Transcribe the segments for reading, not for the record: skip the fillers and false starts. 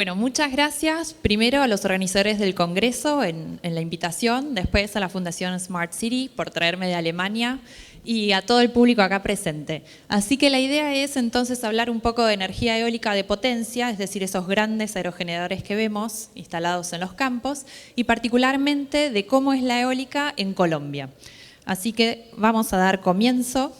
Bueno, muchas gracias primero a los organizadores del Congreso en la invitación, después a la Fundación Smart City por traerme de Alemania y a todo el público acá presente. Así que la idea es entonces hablar un poco de energía eólica de potencia, es decir, esos grandes aerogeneradores que vemos instalados en los campos y particularmente de cómo es la eólica en Colombia. Así que vamos a dar comienzo.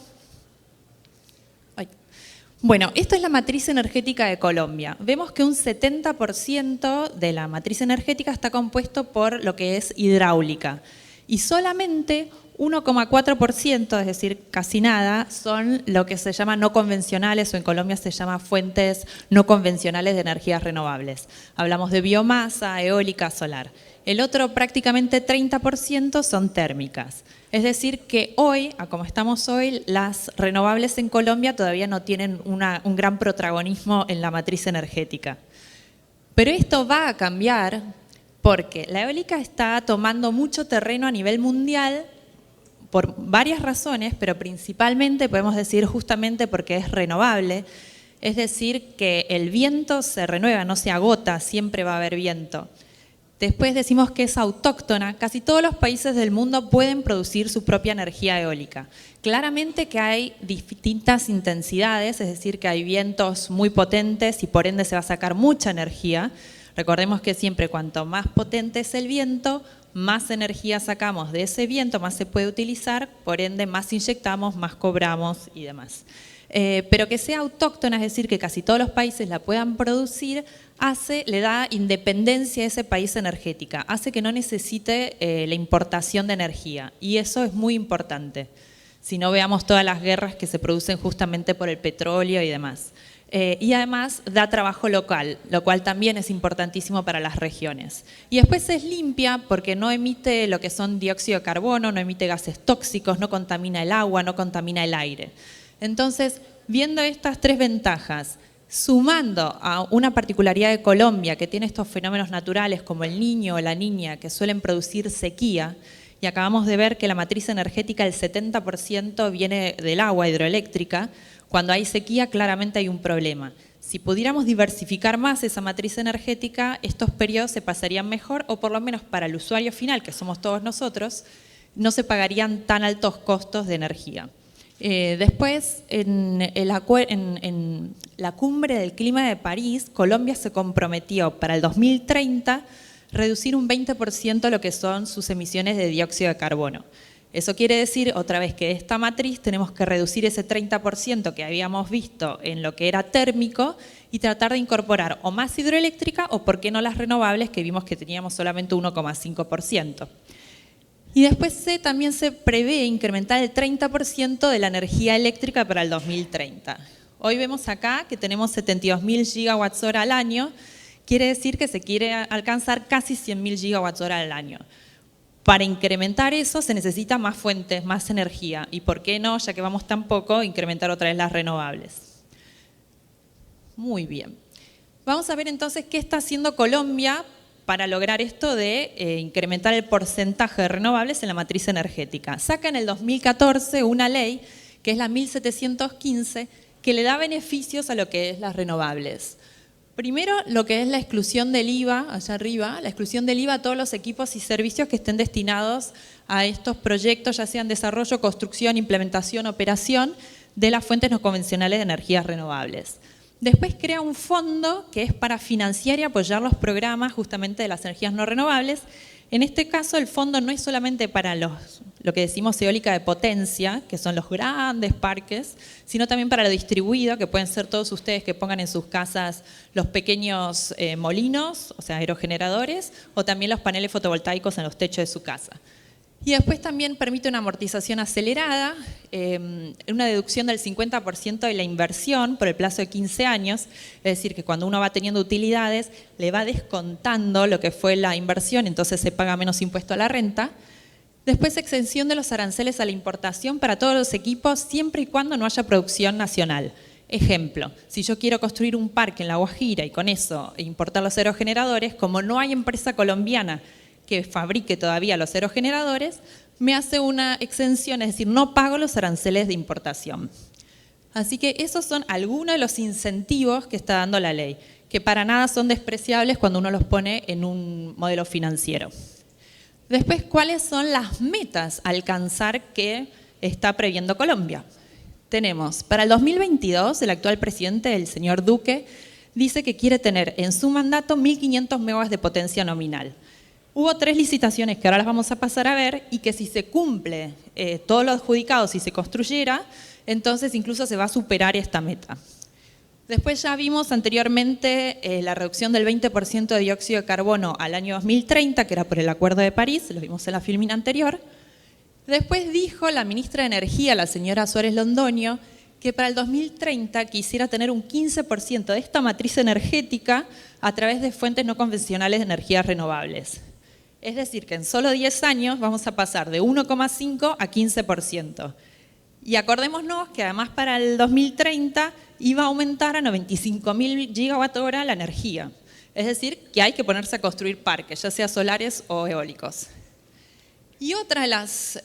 Bueno, esta es la matriz energética de Colombia. Vemos que un 70% de la matriz energética está compuesto por lo que es hidráulica y solamente 1,4%, es decir, casi nada, son lo que se llama no convencionales o en Colombia se llama fuentes no convencionales de energías renovables. Hablamos de biomasa, eólica, solar. El otro prácticamente 30% son térmicas. Es decir que hoy, a como estamos hoy, las renovables en Colombia todavía no tienen un gran protagonismo en la matriz energética. Pero esto va a cambiar porque la eólica está tomando mucho terreno a nivel mundial por varias razones, pero principalmente podemos decir justamente porque es renovable, es decir que el viento se renueva, no se agota, siempre va a haber viento. Después decimos que es autóctona, casi todos los países del mundo pueden producir su propia energía eólica. Claramente que hay distintas intensidades, es decir que hay vientos muy potentes y por ende se va a sacar mucha energía. Recordemos que siempre cuanto más potente es el viento, más energía sacamos de ese viento, más se puede utilizar, por ende más inyectamos, más cobramos y demás. Pero que sea autóctona, es decir, que casi todos los países la puedan producir, le da independencia a ese país energética, hace que no necesite la importación de energía y eso es muy importante. Si no veamos todas las guerras que se producen justamente por el petróleo y demás. Y además da trabajo local, lo cual también es importantísimo para las regiones. Y después es limpia porque no emite lo que son dióxido de carbono, no emite gases tóxicos, no contamina el agua, no contamina el aire. Entonces, viendo estas tres ventajas, sumando a una particularidad de Colombia que tiene estos fenómenos naturales como el Niño o la Niña que suelen producir sequía, y acabamos de ver que la matriz energética el 70% viene del agua hidroeléctrica, cuando hay sequía claramente hay un problema. Si pudiéramos diversificar más esa matriz energética, estos periodos se pasarían mejor o por lo menos para el usuario final, que somos todos nosotros, no se pagarían tan altos costos de energía. Después, en la cumbre del clima de París, Colombia se comprometió para el 2030 reducir un 20% lo que son sus emisiones de dióxido de carbono. Eso quiere decir, otra vez, que de esta matriz tenemos que reducir ese 30% que habíamos visto en lo que era térmico y tratar de incorporar o más hidroeléctrica o, por qué no, las renovables que vimos que teníamos solamente 1,5%. Y después también se prevé incrementar el 30% de la energía eléctrica para el 2030. Hoy vemos acá que tenemos 72.000 gigawatts hora al año, quiere decir que se quiere alcanzar casi 100.000 gigawatts hora al año. Para incrementar eso se necesita más fuentes, más energía y por qué no, ya que vamos tan poco, incrementar otra vez las renovables. Muy bien. Vamos a ver entonces qué está haciendo Colombia para lograr esto de incrementar el porcentaje de renovables en la matriz energética. Saca en el 2014 una ley, que es la 1715, que le da beneficios a lo que es las renovables. Primero, lo que es la exclusión del IVA, allá arriba, la exclusión del IVA a todos los equipos y servicios que estén destinados a estos proyectos, ya sean desarrollo, construcción, implementación, operación de las fuentes no convencionales de energías renovables. Después crea un fondo que es para financiar y apoyar los programas justamente de las energías no renovables. En este caso el fondo no es solamente para lo que decimos eólica de potencia, que son los grandes parques, sino también para lo distribuido, que pueden ser todos ustedes que pongan en sus casas los pequeños molinos, o sea, aerogeneradores, o también los paneles fotovoltaicos en los techos de su casa. Y después también permite una amortización acelerada, una deducción del 50% de la inversión por el plazo de 15 años, es decir, que cuando uno va teniendo utilidades, le va descontando lo que fue la inversión, entonces se paga menos impuesto a la renta. Después, exención de los aranceles a la importación para todos los equipos, siempre y cuando no haya producción nacional. Ejemplo, si yo quiero construir un parque en La Guajira y con eso importar los aerogeneradores, como no hay empresa colombiana que fabrique todavía los aerogeneradores, me hace una exención, es decir, no pago los aranceles de importación. Así que esos son algunos de los incentivos que está dando la ley. que para nada son despreciables cuando uno los pone en un modelo financiero. Después, ¿cuáles son las metas a alcanzar que está previendo Colombia? Tenemos, para el 2022, el actual presidente, el señor Duque, dice que quiere tener en su mandato 1.500 megawatts de potencia nominal. Hubo 3 licitaciones que ahora las vamos a pasar a ver y que si se cumple todo lo adjudicado, si se construyera, entonces incluso se va a superar esta meta. Después ya vimos anteriormente la reducción del 20% de dióxido de carbono al año 2030, que era por el Acuerdo de París, lo vimos en la filmina anterior. Después dijo la ministra de Energía, la señora Suárez Londoño, que para el 2030 quisiera tener un 15% de esta matriz energética a través de fuentes no convencionales de energías renovables. Es decir, que en solo 10 años vamos a pasar de 1,5 a 15%. Y acordémonos que además para el 2030 iba a aumentar a 95.000 gigawatt-hora la energía. Es decir, que hay que ponerse a construir parques, ya sea solares o eólicos. Y otra de las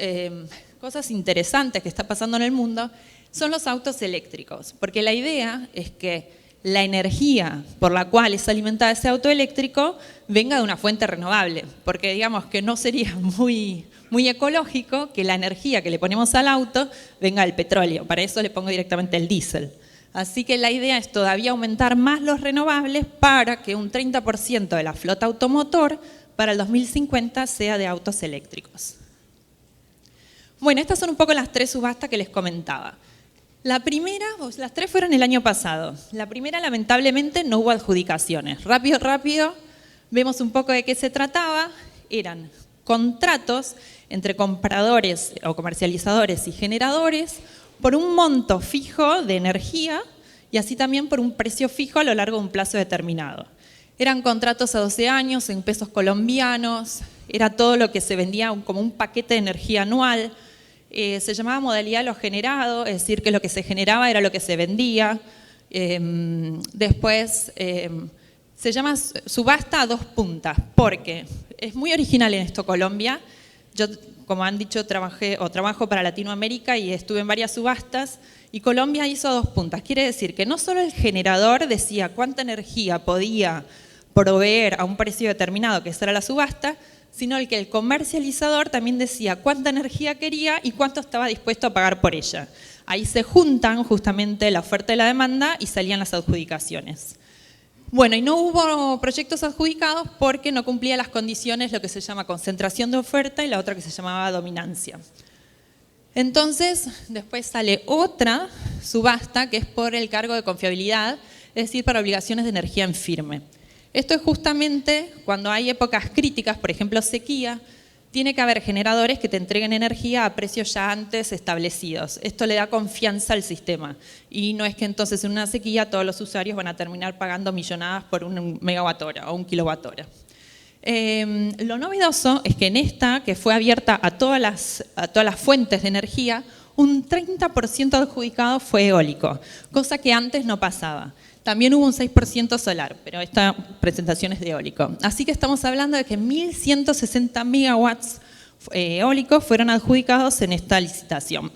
cosas interesantes que está pasando en el mundo son los autos eléctricos, porque la idea es que la energía por la cual es alimentada ese auto eléctrico venga de una fuente renovable, porque digamos que no sería muy ecológico que la energía que le ponemos al auto venga del petróleo, para eso le pongo directamente el diésel. Así que la idea es todavía aumentar más los renovables para que un 30% de la flota automotor para el 2050 sea de autos eléctricos. Bueno, estas son un poco las 3 subastas que les comentaba. La primera, las 3 fueron el año pasado. La primera, lamentablemente, no hubo adjudicaciones. Rápido, vemos un poco de qué se trataba. Eran contratos entre compradores o comercializadores y generadores por un monto fijo de energía y así también por un precio fijo a lo largo de un plazo determinado. Eran contratos a 12 años en pesos colombianos, era todo lo que se vendía como un paquete de energía anual. Se llamaba modalidad de lo generado, es decir, que lo que se generaba era lo que se vendía. Después se llama subasta a 2 puntas, porque es muy original en esto Colombia. Yo, como han dicho, trabajo para Latinoamérica y estuve en varias subastas, y Colombia hizo 2 puntas. Quiere decir que no solo el generador decía cuánta energía podía proveer a un precio determinado, que esa era la subasta, sino el que el comercializador también decía cuánta energía quería y cuánto estaba dispuesto a pagar por ella. Ahí se juntan justamente la oferta y la demanda y salían las adjudicaciones. Bueno, y no hubo proyectos adjudicados porque no cumplía las condiciones, lo que se llama concentración de oferta y la otra que se llamaba dominancia. Entonces, después sale otra subasta que es por el cargo de confiabilidad, es decir, para obligaciones de energía en firme. Esto es justamente cuando hay épocas críticas, por ejemplo sequía, tiene que haber generadores que te entreguen energía a precios ya antes establecidos. Esto le da confianza al sistema y no es que entonces en una sequía todos los usuarios van a terminar pagando millonadas por un megawatt hora o un kilowatt hora. Lo novedoso es que en esta, que fue abierta a todas las fuentes de energía, un 30% adjudicado fue eólico, cosa que antes no pasaba. También hubo un 6% solar, pero esta presentación es de eólico. Así que estamos hablando de que 1.160 megawatts eólicos fueron adjudicados en esta licitación.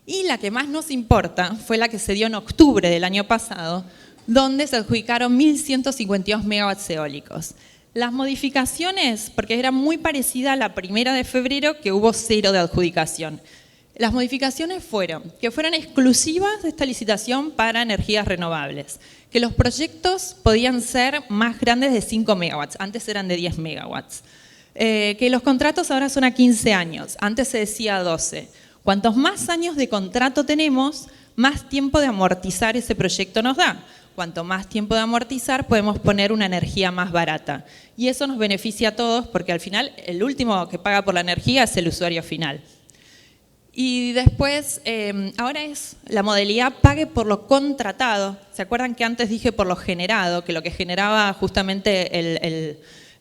Y la que más nos importa fue la que se dio en octubre del año pasado, donde se adjudicaron 1.152 megawatts eólicos. Las modificaciones, porque era muy parecida a la primera de febrero, que hubo 0 de adjudicación. Las modificaciones fueron que fueran exclusivas de esta licitación para energías renovables, que los proyectos podían ser más grandes de 5 megawatts, antes eran de 10 megawatts, que los contratos ahora son a 15 años, antes se decía 12. Cuantos más años de contrato tenemos, más tiempo de amortizar ese proyecto nos da. Cuanto más tiempo de amortizar, podemos poner una energía más barata. Y eso nos beneficia a todos porque al final el último que paga por la energía es el usuario final. Y después, ahora es la modalidad pague por lo contratado. ¿Se acuerdan que antes dije por lo generado? Que lo que generaba justamente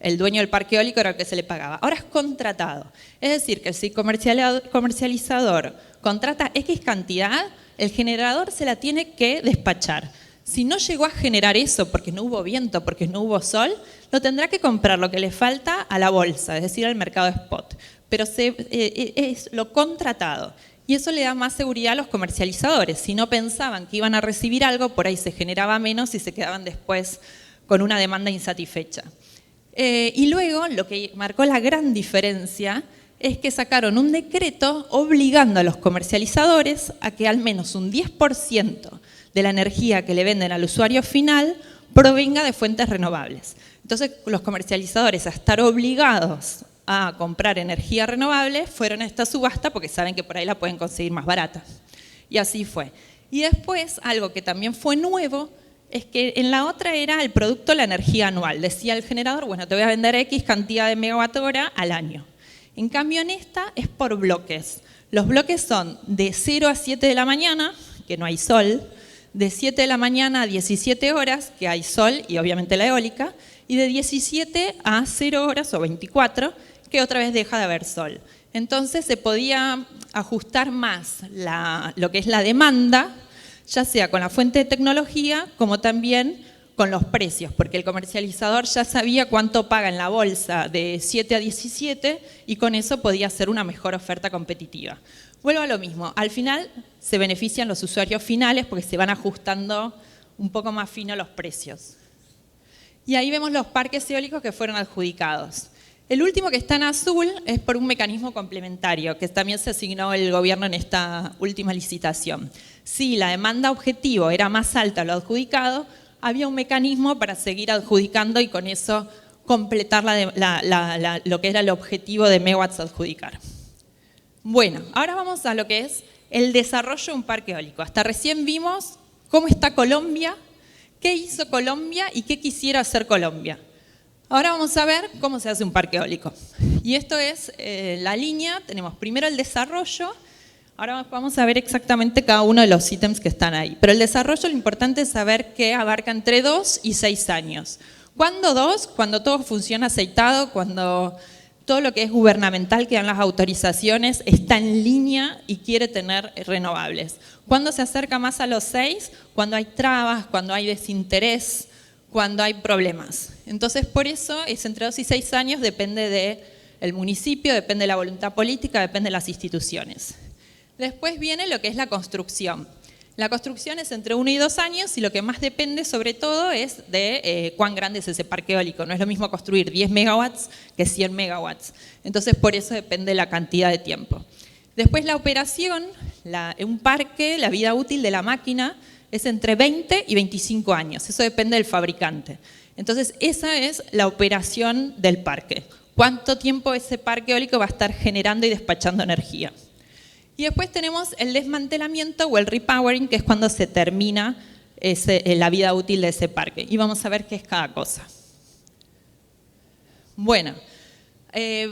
el dueño del parque eólico era lo que se le pagaba. Ahora es contratado. Es decir, que si el comercializador contrata X cantidad, el generador se la tiene que despachar. Si no llegó a generar eso porque no hubo viento, porque no hubo sol, lo tendrá que comprar lo que le falta a la bolsa, es decir, al mercado spot. Pero es lo contratado. Y eso le da más seguridad a los comercializadores. Si no pensaban que iban a recibir algo, por ahí se generaba menos y se quedaban después con una demanda insatisfecha. Y luego, lo que marcó la gran diferencia es que sacaron un decreto obligando a los comercializadores a que al menos un 10% de la energía que le venden al usuario final provenga de fuentes renovables. Entonces, los comercializadores, a estar obligados a comprar energía renovable, fueron a esta subasta porque saben que por ahí la pueden conseguir más barata. Y así fue. Y después, algo que también fue nuevo, es que en la otra era el producto la energía anual. Decía el generador, bueno, te voy a vender X cantidad de megawatt hora al año. En cambio, en esta es por bloques. Los bloques son de 0 a 7 de la mañana, que no hay sol, de 7 de la mañana a 17 horas, que hay sol y obviamente la eólica, y de 17 a 0 horas o 24, que otra vez deja de haber sol. Entonces se podía ajustar más lo que es la demanda, ya sea con la fuente de tecnología como también con los precios, porque el comercializador ya sabía cuánto paga en la bolsa de 7 a 17 y con eso podía hacer una mejor oferta competitiva. Vuelvo a lo mismo, al final se benefician los usuarios finales porque se van ajustando un poco más fino los precios. Y ahí vemos los parques eólicos que fueron adjudicados. El último que está en azul es por un mecanismo complementario, que también se asignó el gobierno en esta última licitación. Si la demanda objetivo era más alta a lo adjudicado, había un mecanismo para seguir adjudicando y con eso completar lo que era el objetivo de megawatts a adjudicar. Bueno, ahora vamos a lo que es el desarrollo de un parque eólico. Hasta recién vimos cómo está Colombia, qué hizo Colombia y qué quisiera hacer Colombia. Ahora vamos a ver cómo se hace un parque eólico. Y esto es la línea, tenemos primero el desarrollo, ahora vamos a ver exactamente cada uno de los ítems que están ahí. Pero el desarrollo, lo importante es saber que abarca entre 2 y 6 años. ¿Cuándo 2? Cuando todo funciona aceitado, cuando todo lo que es gubernamental, que dan las autorizaciones, está en línea y quiere tener renovables. ¿Cuándo se acerca más a los 6? Cuando hay trabas, cuando hay desinterés, cuando hay problemas. Entonces, por eso es entre 2 y 6 años, depende del municipio, depende de la voluntad política, depende de las instituciones. Después viene lo que es la construcción. La construcción es entre 1 y 2 años y lo que más depende sobre todo es de cuán grande es ese parque eólico. No es lo mismo construir 10 megawatts que 100 megawatts. Entonces, por eso depende la cantidad de tiempo. Después la operación, un parque, la vida útil de la máquina, es entre 20 y 25 años, eso depende del fabricante. Entonces, esa es la operación del parque. ¿Cuánto tiempo ese parque eólico va a estar generando y despachando energía? Y después tenemos el desmantelamiento o el repowering, que es cuando se termina la vida útil de ese parque. Y vamos a ver qué es cada cosa. Bueno,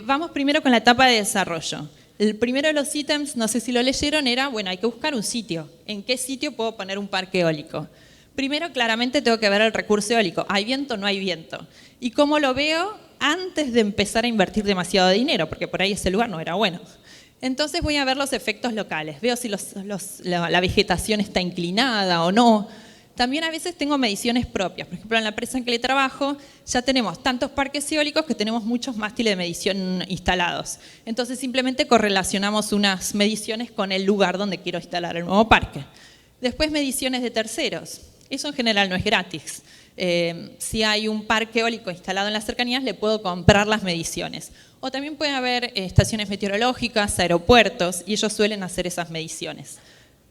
vamos primero con la etapa de desarrollo. El primero de los ítems, no sé si lo leyeron, era, bueno, hay que buscar un sitio. ¿En qué sitio puedo poner un parque eólico? Primero, claramente, tengo que ver el recurso eólico. ¿Hay viento o no hay viento? ¿Y cómo lo veo? Antes de empezar a invertir demasiado dinero, porque por ahí ese lugar no era bueno. Entonces voy a ver los efectos locales. Veo si la vegetación está inclinada o no. También a veces tengo mediciones propias. Por ejemplo, en la empresa en que le trabajo ya tenemos tantos parques eólicos que tenemos muchos mástiles de medición instalados. Entonces simplemente correlacionamos unas mediciones con el lugar donde quiero instalar el nuevo parque. Después mediciones de terceros. Eso en general no es gratis. Si hay un parque eólico instalado en las cercanías, le puedo comprar las mediciones. O también puede haber estaciones meteorológicas, aeropuertos, y ellos suelen hacer esas mediciones.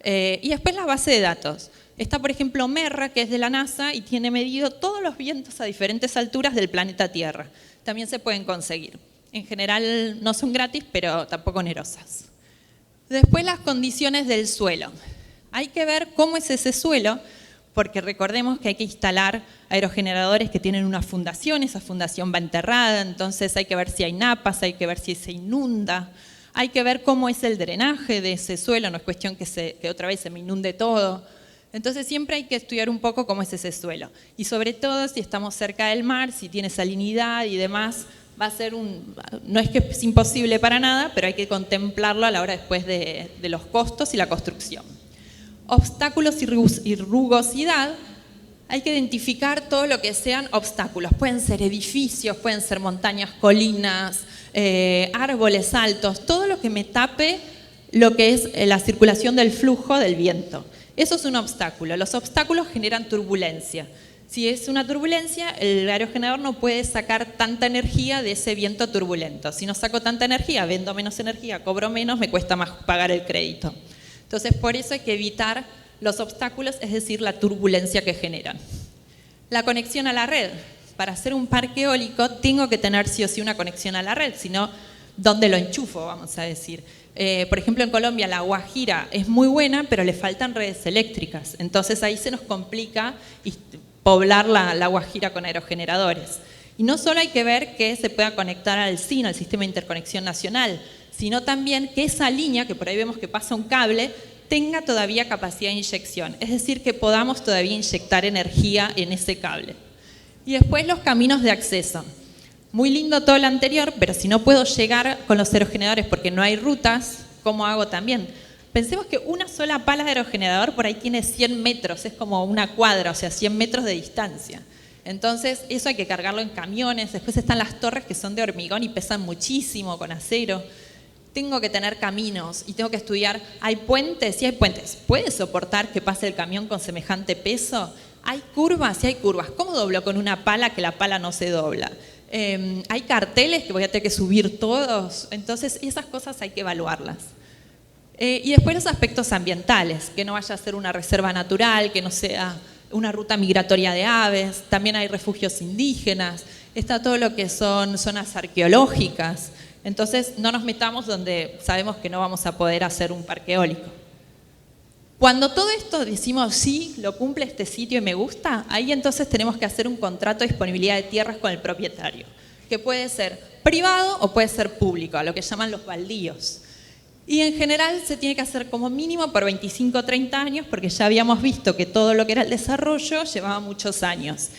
Y después la base de datos. Está, por ejemplo, MERRA, que es de la NASA, y tiene medido todos los vientos a diferentes alturas del planeta Tierra. También se pueden conseguir. En general no son gratis, pero tampoco onerosas. Después las condiciones del suelo. Hay que ver cómo es ese suelo, porque recordemos que hay que instalar aerogeneradores que tienen una fundación, esa fundación va enterrada, entonces hay que ver si hay napas, hay que ver si se inunda, hay que ver cómo es el drenaje de ese suelo, no es cuestión que otra vez se me inunde todo. Entonces siempre hay que estudiar un poco cómo es ese suelo. Y sobre todo si estamos cerca del mar, si tiene salinidad y demás, va a ser no es que es imposible para nada, pero hay que contemplarlo a la hora después de los costos y la construcción. Obstáculos y rugosidad, hay que identificar todo lo que sean obstáculos. Pueden ser edificios, pueden ser montañas, colinas, árboles altos, todo lo que me tape lo que es la circulación del flujo del viento. Eso es un obstáculo. Los obstáculos generan turbulencia. Si es una turbulencia, el aerogenerador no puede sacar tanta energía de ese viento turbulento. Si no saco tanta energía, vendo menos energía, cobro menos, me cuesta más pagar el crédito. Entonces, por eso hay que evitar los obstáculos, es decir, la turbulencia que generan. La conexión a la red. Para hacer un parque eólico tengo que tener sí o sí una conexión a la red, si no, ¿dónde lo enchufo? Vamos a decir. Por ejemplo, en Colombia la Guajira es muy buena, pero le faltan redes eléctricas. Entonces ahí se nos complica poblar la Guajira con aerogeneradores. Y no solo hay que ver que se pueda conectar al SIN, al Sistema de Interconexión Nacional, sino también que esa línea, que por ahí vemos que pasa un cable, tenga todavía capacidad de inyección. Es decir, que podamos todavía inyectar energía en ese cable. Y después los caminos de acceso. Muy lindo todo lo anterior, pero si no puedo llegar con los aerogeneradores porque no hay rutas, ¿cómo hago también? Pensemos que una sola pala de aerogenerador por ahí tiene 100 metros, es como una cuadra, o sea, 100 metros de distancia. Entonces, eso hay que cargarlo en camiones. Después están las torres que son de hormigón y pesan muchísimo con acero. Tengo que tener caminos y tengo que estudiar. ¿Hay puentes? Sí hay puentes. ¿Puede soportar que pase el camión con semejante peso? ¿Hay curvas? Sí hay curvas. ¿Cómo doblo con una pala que la pala no se dobla? ¿Hay carteles que voy a tener que subir todos? Entonces, esas cosas hay que evaluarlas. Y después los aspectos ambientales, que no vaya a ser una reserva natural, que no sea una ruta migratoria de aves. También hay refugios indígenas. Está todo lo que son zonas arqueológicas. Entonces, no nos metamos donde sabemos que no vamos a poder hacer un parque eólico. Cuando todo esto decimos, sí, lo cumple este sitio y me gusta, ahí entonces tenemos que hacer un contrato de disponibilidad de tierras con el propietario, que puede ser privado o puede ser público, a lo que llaman los baldíos. Y en general se tiene que hacer como mínimo por 25 o 30 años, porque ya habíamos visto que todo lo que era el desarrollo llevaba muchos años.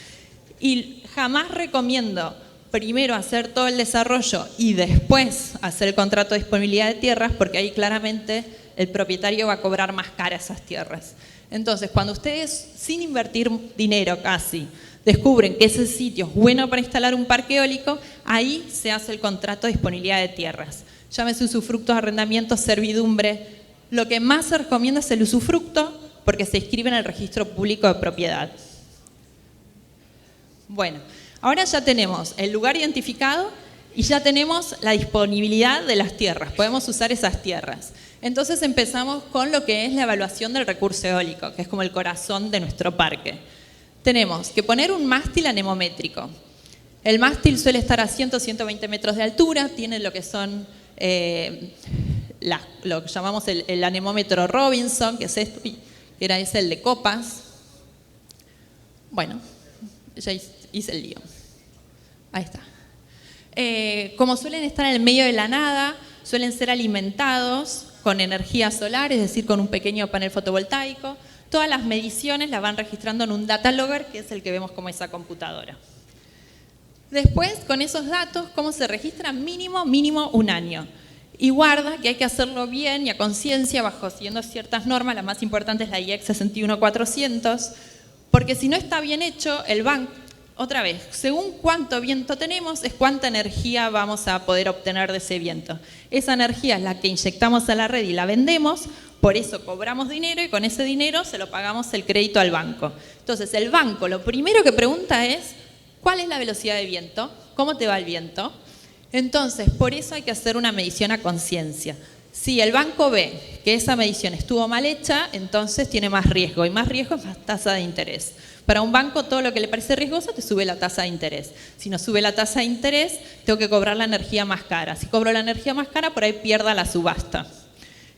Y jamás recomiendo primero hacer todo el desarrollo y después hacer el contrato de disponibilidad de tierras, porque ahí claramente el propietario va a cobrar más cara esas tierras. Entonces, cuando ustedes, sin invertir dinero casi, descubren que ese sitio es bueno para instalar un parque eólico, ahí se hace el contrato de disponibilidad de tierras. Llámese usufructos, arrendamientos, servidumbre. Lo que más se recomienda es el usufructo, porque se inscribe en el registro público de propiedad. Bueno, ahora ya tenemos el lugar identificado y ya tenemos la disponibilidad de las tierras. Podemos usar esas tierras. Entonces empezamos con lo que es la evaluación del recurso eólico, que es como el corazón de nuestro parque. Tenemos que poner un mástil anemométrico. El mástil suele estar a 100 o 120 metros de altura, tiene lo que son lo que llamamos el anemómetro Robinson, que es esto, que es el de copas. Bueno, ya hice el lío. Ahí está. Como suelen estar en el medio de la nada, suelen ser alimentados con energía solar, es decir, con un pequeño panel fotovoltaico. Todas las mediciones las van registrando en un data logger, que es el que vemos como esa computadora. Después, con esos datos, ¿cómo se registra? Mínimo un año. Y guarda que hay que hacerlo bien y a conciencia, siguiendo ciertas normas. La más importante es la IEC 61400, porque si no está bien hecho, el banco, otra vez, según cuánto viento tenemos, es cuánta energía vamos a poder obtener de ese viento. Esa energía es la que inyectamos a la red y la vendemos, por eso cobramos dinero y con ese dinero se lo pagamos el crédito al banco. Entonces, el banco lo primero que pregunta es, ¿cuál es la velocidad de viento? ¿Cómo te va el viento? Entonces, por eso hay que hacer una medición a conciencia. Si el banco ve que esa medición estuvo mal hecha, entonces tiene más riesgo, y más riesgo es más tasa de interés. Para un banco, todo lo que le parece riesgoso te sube la tasa de interés. Si no sube la tasa de interés, tengo que cobrar la energía más cara. Si cobro la energía más cara, por ahí pierda la subasta.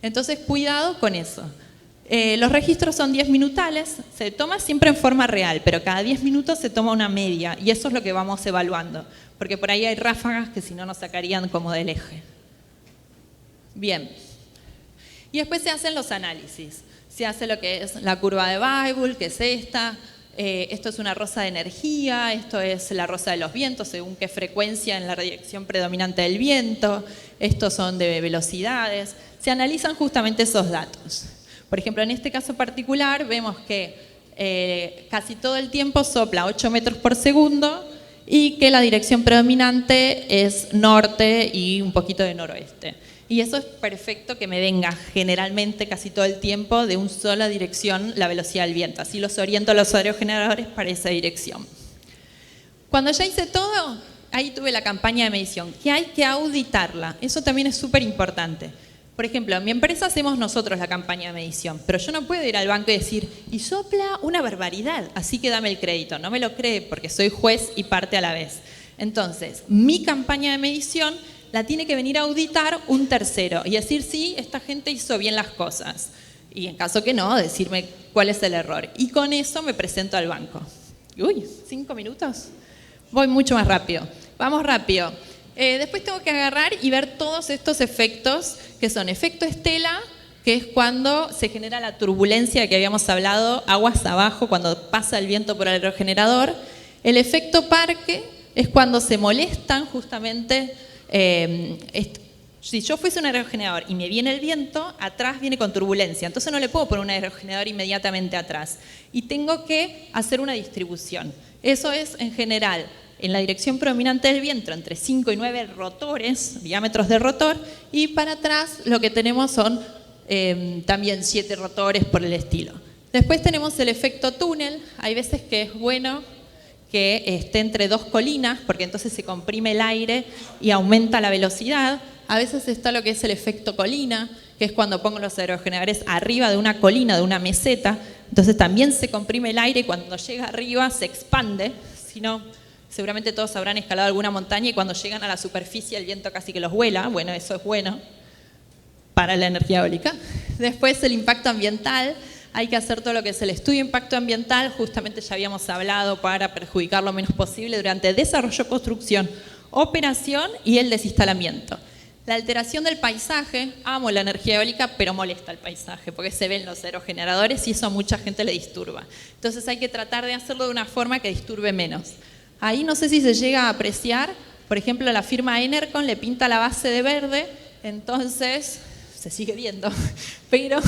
Entonces, cuidado con eso. Los registros son 10 minutales, se toma siempre en forma real, pero cada 10 minutos se toma una media, y eso es lo que vamos evaluando, porque por ahí hay ráfagas que si no nos sacarían como del eje. Bien. Y después se hacen los análisis. Se hace lo que es la curva de Weibull, que es esta. Esto es una rosa de energía, esto es la rosa de los vientos, según qué frecuencia en la dirección predominante del viento. Estos son de velocidades. Se analizan justamente esos datos. Por ejemplo, en este caso particular vemos que casi todo el tiempo sopla 8 metros por segundo y que la dirección predominante es norte y un poquito de noroeste. Y eso es perfecto que me venga generalmente casi todo el tiempo de una sola dirección la velocidad del viento. Así los oriento a los aerogeneradores para esa dirección. Cuando ya hice todo, ahí tuve la campaña de medición, que hay que auditarla. Eso también es súper importante. Por ejemplo, en mi empresa hacemos nosotros la campaña de medición, pero yo no puedo ir al banco y decir, y sopla una barbaridad, así que dame el crédito. No me lo cree porque soy juez y parte a la vez. Entonces, mi campaña de medición la tiene que venir a auditar un tercero y decir, sí, esta gente hizo bien las cosas. Y en caso que no, decirme cuál es el error. Y con eso me presento al banco. Uy, 5 minutos. Voy mucho más rápido. Vamos rápido. Después tengo que agarrar y ver todos estos efectos, que son efecto estela, que es cuando se genera la turbulencia de que habíamos hablado, aguas abajo, cuando pasa el viento por el aerogenerador. El efecto parque es cuando se molestan justamente. Si yo fuese un aerogenerador y me viene el viento, atrás viene con turbulencia. Entonces no le puedo poner un aerogenerador inmediatamente atrás. Y tengo que hacer una distribución. Eso es, en general, en la dirección predominante del viento, entre 5 y 9 rotores, diámetros de rotor, y para atrás lo que tenemos son también 7 rotores por el estilo. Después tenemos el efecto túnel. Hay veces que es bueno que esté entre dos colinas, porque entonces se comprime el aire y aumenta la velocidad. A veces está lo que es el efecto colina, que es cuando pongo los aerogeneradores arriba de una colina, de una meseta, entonces también se comprime el aire y cuando llega arriba se expande. Si no, seguramente todos habrán escalado alguna montaña y cuando llegan a la superficie el viento casi que los vuela. Bueno, eso es bueno para la energía eólica. Después el impacto ambiental. Hay que hacer todo lo que es el estudio de impacto ambiental, justamente ya habíamos hablado para perjudicar lo menos posible durante desarrollo, construcción, operación y el desinstalamiento. La alteración del paisaje, amo la energía eólica, pero molesta el paisaje porque se ven los aerogeneradores y eso a mucha gente le disturba. Entonces hay que tratar de hacerlo de una forma que disturbe menos. Ahí no sé si se llega a apreciar, por ejemplo, la firma Enercon le pinta la base de verde, entonces se sigue viendo, pero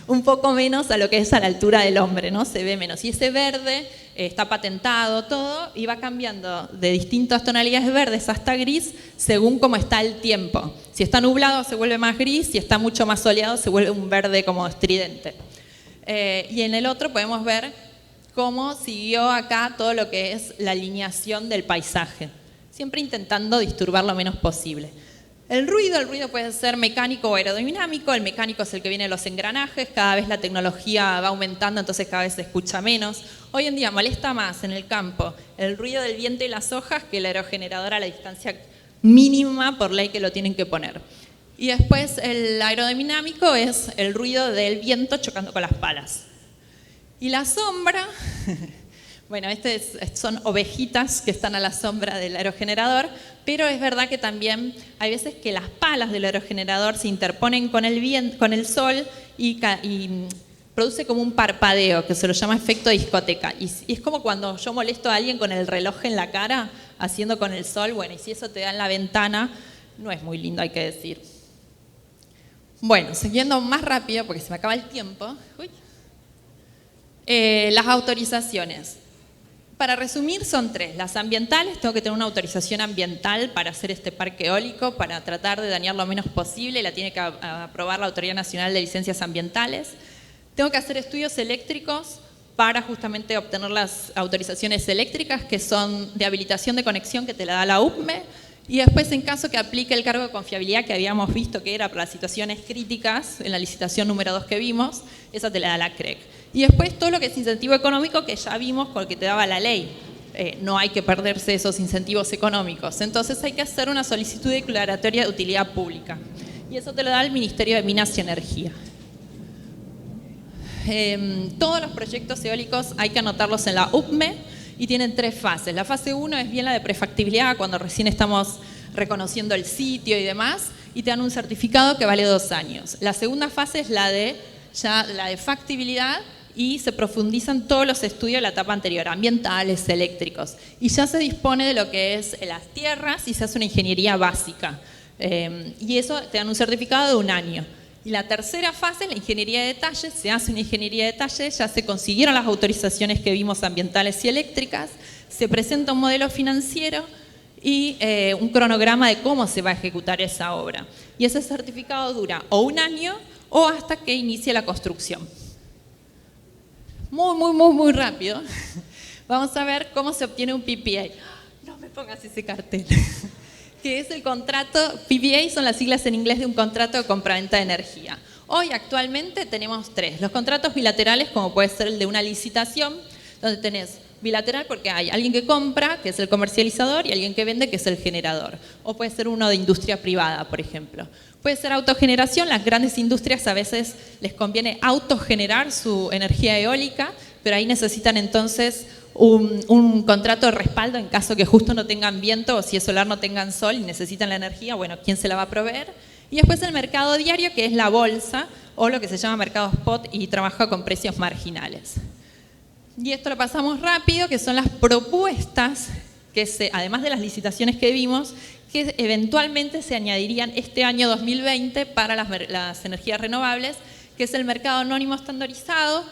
un poco menos a lo que es a la altura del hombre, ¿no? Se ve menos. Y ese verde está patentado todo y va cambiando de distintas tonalidades verdes hasta gris según cómo está el tiempo. Si está nublado se vuelve más gris, si está mucho más soleado se vuelve un verde como estridente. Y en el otro podemos ver cómo siguió acá todo lo que es la alineación del paisaje, siempre intentando disturbar lo menos posible. El ruido puede ser mecánico o aerodinámico. El mecánico es el que viene de los engranajes, cada vez la tecnología va aumentando, entonces cada vez se escucha menos. Hoy en día molesta más en el campo el ruido del viento y las hojas que el aerogenerador a la distancia mínima por ley que lo tienen que poner. Y después el aerodinámico es el ruido del viento chocando con las palas. Y la sombra, bueno, son ovejitas que están a la sombra del aerogenerador, pero es verdad que también hay veces que las palas del aerogenerador se interponen con el sol y produce como un parpadeo, que se lo llama efecto discoteca. Y es como cuando yo molesto a alguien con el reloj en la cara, haciendo con el sol, bueno, y si eso te da en la ventana, no es muy lindo, hay que decir. Bueno, siguiendo más rápido, porque se me acaba el tiempo. Las autorizaciones. Para resumir, son 3. Las ambientales, tengo que tener una autorización ambiental para hacer este parque eólico, para tratar de dañar lo menos posible, la tiene que aprobar la Autoridad Nacional de Licencias Ambientales. Tengo que hacer estudios eléctricos para justamente obtener las autorizaciones eléctricas, que son de habilitación de conexión, que te la da la UPME, y después en caso que aplique el cargo de confiabilidad que habíamos visto que era para las situaciones críticas, en la licitación número 2 que vimos, esa te la da la CREC. Y después todo lo que es incentivo económico que ya vimos con el que te daba la ley. No hay que perderse esos incentivos económicos. Entonces hay que hacer una solicitud declaratoria de utilidad pública. Y eso te lo da el Ministerio de Minas y Energía. Todos los proyectos eólicos hay que anotarlos en la UPME y tienen 3 fases. La fase 1 es bien la de prefactibilidad, cuando recién estamos reconociendo el sitio y demás, y te dan un certificado que vale 2 años. La segunda fase es la de factibilidad, y se profundizan todos los estudios de la etapa anterior, ambientales, eléctricos. Y ya se dispone de lo que es las tierras y se hace una ingeniería básica. Y eso te dan un certificado de 1 año. Y la tercera fase es la ingeniería de detalle. Se hace una ingeniería de detalle, ya se consiguieron las autorizaciones que vimos ambientales y eléctricas, se presenta un modelo financiero y un cronograma de cómo se va a ejecutar esa obra. Y ese certificado dura o 1 año o hasta que inicie la construcción. Muy rápido. Vamos a ver cómo se obtiene un PPA. No me pongas ese cartel. Que es el contrato, PPA son las siglas en inglés de un contrato de compraventa de energía. Hoy actualmente tenemos 3. Los contratos bilaterales, como puede ser el de una licitación, donde tenés bilateral porque hay alguien que compra, que es el comercializador, y alguien que vende, que es el generador. O puede ser uno de industria privada, por ejemplo. Puede ser autogeneración, las grandes industrias a veces les conviene autogenerar su energía eólica, pero ahí necesitan entonces un contrato de respaldo en caso que justo no tengan viento o si es solar no tengan sol y necesitan la energía, bueno, ¿quién se la va a proveer? Y después el mercado diario, que es la bolsa o lo que se llama mercado spot y trabaja con precios marginales. Y esto lo pasamos rápido, que son las propuestas, que además de las licitaciones que vimos, que eventualmente se añadirían este año 2020 para las energías renovables, que es el mercado anónimo estandarizado,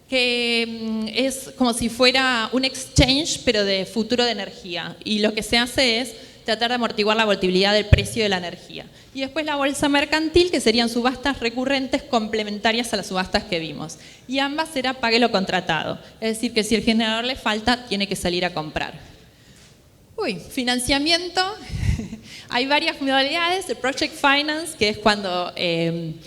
que es como si fuera un exchange, pero de futuro de energía. Y lo que se hace es tratar de amortiguar la volatilidad del precio de la energía. Y después la bolsa mercantil, que serían subastas recurrentes complementarias a las subastas que vimos. Y ambas será pague lo contratado. Es decir, que si el generador le falta, tiene que salir a comprar. Financiamiento. Hay varias modalidades. El project finance, que es cuando el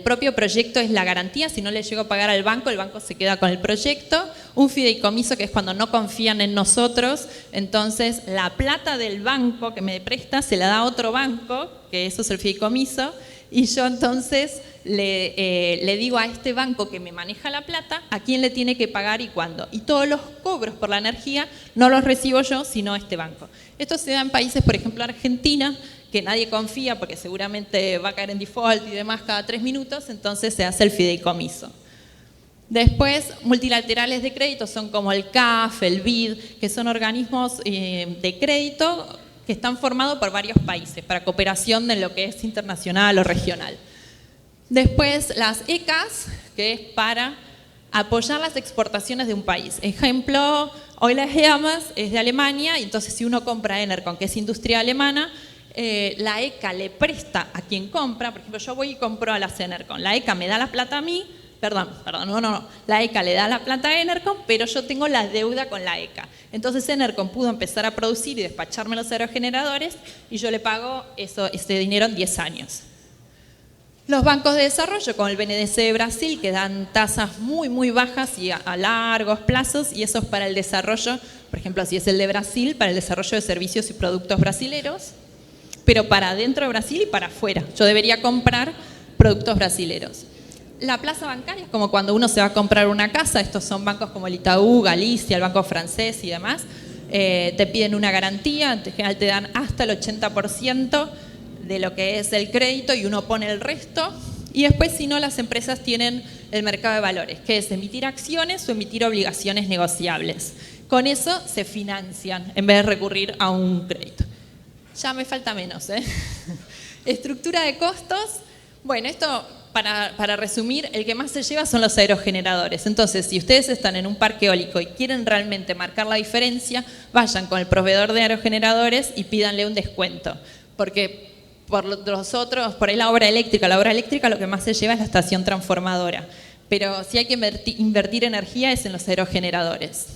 propio proyecto es la garantía. Si no le llego a pagar al banco, el banco se queda con el proyecto. Un fideicomiso, que es cuando no confían en nosotros, entonces la plata del banco que me presta se la da a otro banco, que eso es el fideicomiso, y yo entonces le digo a este banco que me maneja la plata a quién le tiene que pagar y cuándo. Y todos los cobros por la energía no los recibo yo, sino este banco. Esto se da en países, por ejemplo, Argentina, que nadie confía porque seguramente va a caer en default y demás cada 3 minutos, entonces se hace el fideicomiso. Después, multilaterales de crédito son como el CAF, el BID, que son organismos de crédito que están formados por varios países para cooperación en lo que es internacional o regional. Después, las ECAs, que es para apoyar las exportaciones de un país. Ejemplo, Euler Hermes es de Alemania, y entonces si uno compra Enercon, que es industria alemana, la ECA le presta a quien compra. Por ejemplo, yo voy y compro a la Enercon. La ECA me da la plata a mí, la ECA le da la plata a Enercon, pero yo tengo la deuda con la ECA. Entonces Enercon pudo empezar a producir y despacharme los aerogeneradores y yo le pago ese dinero en 10 años. Los bancos de desarrollo, como el BNDES de Brasil, que dan tasas muy bajas y a largos plazos, y eso es para el desarrollo, por ejemplo, si es el de Brasil, para el desarrollo de servicios y productos brasileros, pero para dentro de Brasil y para afuera. Yo debería comprar productos brasileros. La plaza bancaria es como cuando uno se va a comprar una casa. Estos son bancos como el Itaú, Galicia, el Banco Francés y demás. Te piden una garantía, en general te dan hasta el 80% de lo que es el crédito y uno pone el resto. Y después, si no, las empresas tienen el mercado de valores, que es emitir acciones o emitir obligaciones negociables. Con eso se financian en vez de recurrir a un crédito. Ya me falta menos, ¿eh? Estructura de costos. Bueno, esto, para resumir, el que más se lleva son los aerogeneradores. Entonces, si ustedes están en un parque eólico y quieren realmente marcar la diferencia, vayan con el proveedor de aerogeneradores y pídanle un descuento. Porque por los otros, por ahí la obra eléctrica lo que más se lleva es la estación transformadora. Pero si hay que invertir energía es en los aerogeneradores.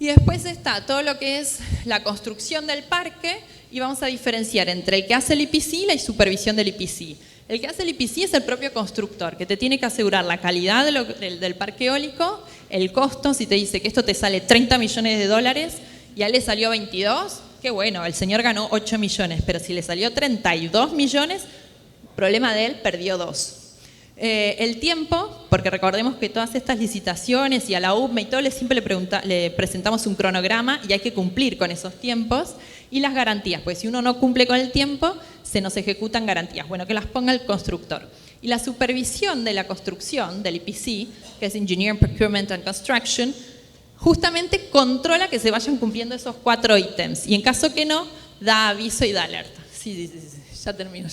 Y después está todo lo que es la construcción del parque y vamos a diferenciar entre el que hace el EPC y la supervisión del EPC. El que hace el EPC es el propio constructor, que te tiene que asegurar la calidad del parque eólico, el costo. Si te dice que esto te sale 30 millones de dólares y a él le salió 22, qué bueno, el señor ganó 8 millones, pero si le salió 32 millones, problema de él, perdió 2. El tiempo, porque recordemos que todas estas licitaciones y a la UPME y todo, siempre le presentamos un cronograma y hay que cumplir con esos tiempos. Y las garantías, pues si uno no cumple con el tiempo, se nos ejecutan garantías. Bueno, que las ponga el constructor. Y la supervisión de la construcción, del EPC, que es Engineering, Procurement and Construction, justamente controla que se vayan cumpliendo esos 4 ítems. Y en caso que no, da aviso y da alerta. Sí, ya termino.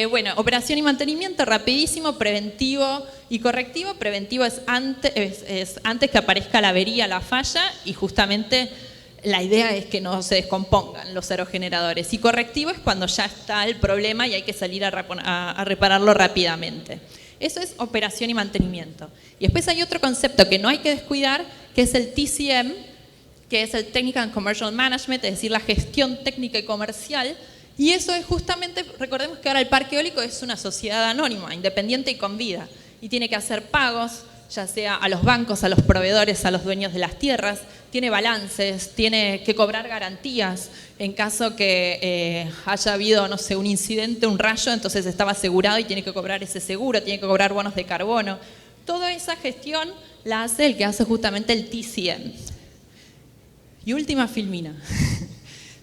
Bueno, operación y mantenimiento, rapidísimo, preventivo y correctivo. Preventivo es antes que aparezca la avería, la falla, y justamente la idea es que no se descompongan los aerogeneradores. Y correctivo es cuando ya está el problema y hay que salir a repararlo rápidamente. Eso es operación y mantenimiento. Y después hay otro concepto que no hay que descuidar, que es el TCM, que es el Technical and Commercial Management, es decir, la gestión técnica y comercial. Y eso es justamente, recordemos que ahora el parque eólico es una sociedad anónima, independiente y con vida. Y tiene que hacer pagos, ya sea a los bancos, a los proveedores, a los dueños de las tierras, tiene balances, tiene que cobrar garantías en caso que haya habido, no sé, un incidente, un rayo, entonces estaba asegurado y tiene que cobrar ese seguro, tiene que cobrar bonos de carbono. Toda esa gestión la hace el que hace justamente el TCM. Y última filmina.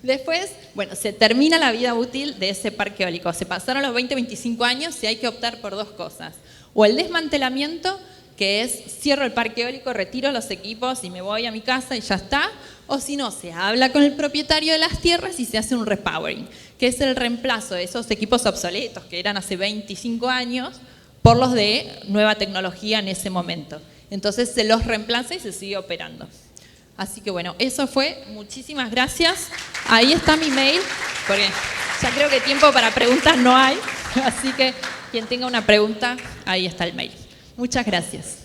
Después, bueno, se termina la vida útil de ese parque eólico. Se pasaron los 20, 25 años y hay que optar por dos cosas. O el desmantelamiento, que es cierro el parque eólico, retiro los equipos y me voy a mi casa y ya está. O si no, se habla con el propietario de las tierras y se hace un repowering, que es el reemplazo de esos equipos obsoletos que eran hace 25 años por los de nueva tecnología en ese momento. Entonces se los reemplaza y se sigue operando. Así que bueno, eso fue. Muchísimas gracias. Ahí está mi mail, porque ya creo que tiempo para preguntas no hay. Así que quien tenga una pregunta, ahí está el mail. Muchas gracias.